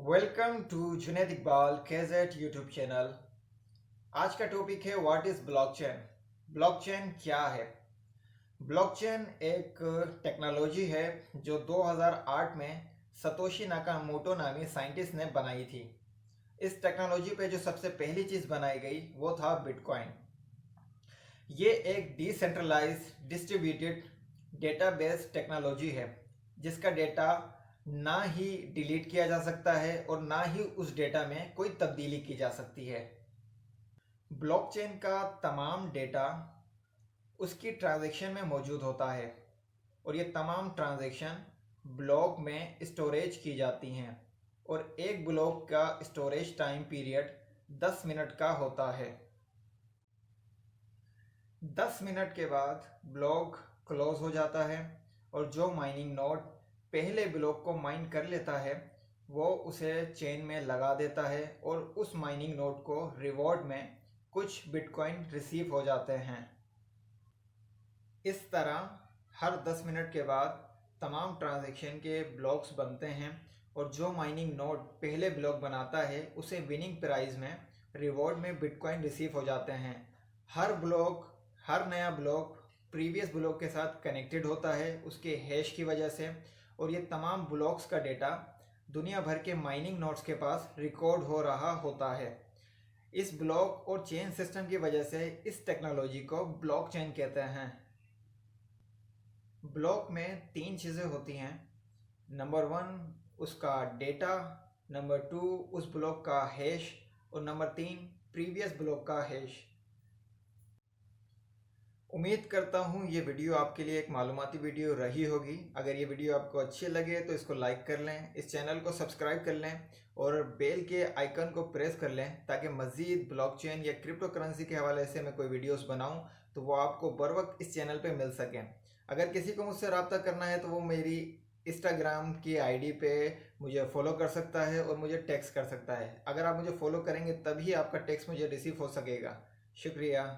Welcome to Junaid Iqbal gadget YouTube channel. आज का topic है व्हाट इज़ ब्लॉकचेन। ब्लॉकचेन क्या है? ब्लॉकचेन एक टेक्नोलॉजी है जो 2008 में सतोशी नाकामोटो नामी साइंटिस्ट ने बनाई थी। इस टेक्नोलॉजी पे जो सबसे पहली चीज़ बनाई गई वो था बिटकॉइन। ये एक डिसेंट्रलाइज डिस्ट्रीब्यूटेड डेटाबेस टेक्नोलॉजी है जिसका डेटा ना ही डिलीट किया जा सकता है और ना ही उस डेटा में कोई तब्दीली की जा सकती है। ब्लॉकचेन का तमाम डेटा उसकी ट्रांजैक्शन में मौजूद होता है और ये तमाम ट्रांजैक्शन ब्लॉक में स्टोरेज की जाती हैं और एक ब्लॉक का स्टोरेज टाइम पीरियड 10 मिनट का होता है। 10 मिनट के बाद ब्लॉक क्लोज हो जाता है और जो माइनिंग नोड पहले ब्लॉक को माइन कर लेता है वो उसे चेन में लगा देता है और उस माइनिंग नोड को रिवॉर्ड में कुछ बिटकॉइन रिसीव हो जाते हैं। इस तरह हर 10 मिनट के बाद तमाम ट्रांजैक्शन के ब्लॉक्स बनते हैं और जो माइनिंग नोड पहले ब्लॉक बनाता है उसे विनिंग प्राइस में रिवॉर्ड में बिटकॉइन रिसीव हो जाते हैं। हर नया ब्लॉक प्रीवियस ब्लॉक के साथ कनेक्टेड होता है उसके हैश की वजह से और ये तमाम ब्लॉक्स का डेटा दुनिया भर के माइनिंग नोड्स के पास रिकॉर्ड हो रहा होता है। इस ब्लॉक और चेन सिस्टम की वजह से इस टेक्नोलॉजी को ब्लॉकचेन कहते हैं। ब्लॉक में 3 चीज़ें होती हैं। नंबर 1 उसका डेटा, नंबर 2 उस ब्लॉक का हैश और नंबर 3 प्रीवियस ब्लॉक का हैश। उम्मीद करता हूँ ये वीडियो आपके लिए एक मालूमाती वीडियो रही होगी। अगर ये वीडियो आपको अच्छी लगे तो इसको लाइक कर लें, इस चैनल को सब्सक्राइब कर लें और बेल के आइकन को प्रेस कर लें ताकि मज़ीद ब्लॉकचेन या क्रिप्टो करेंसी के हवाले से मैं कोई वीडियोस बनाऊं तो वो आपको बर वक्त इस चैनल पे मिल सकें। अगर किसी को मुझसे रब्ता करना है तो वो मेरी इंस्टाग्राम की आईडी पे मुझे फॉलो कर सकता है और मुझे टेक्स्ट कर सकता है। अगर आप मुझे फॉलो करेंगे तभी आपका टेक्स्ट मुझे रिसीव हो सकेगा। शुक्रिया।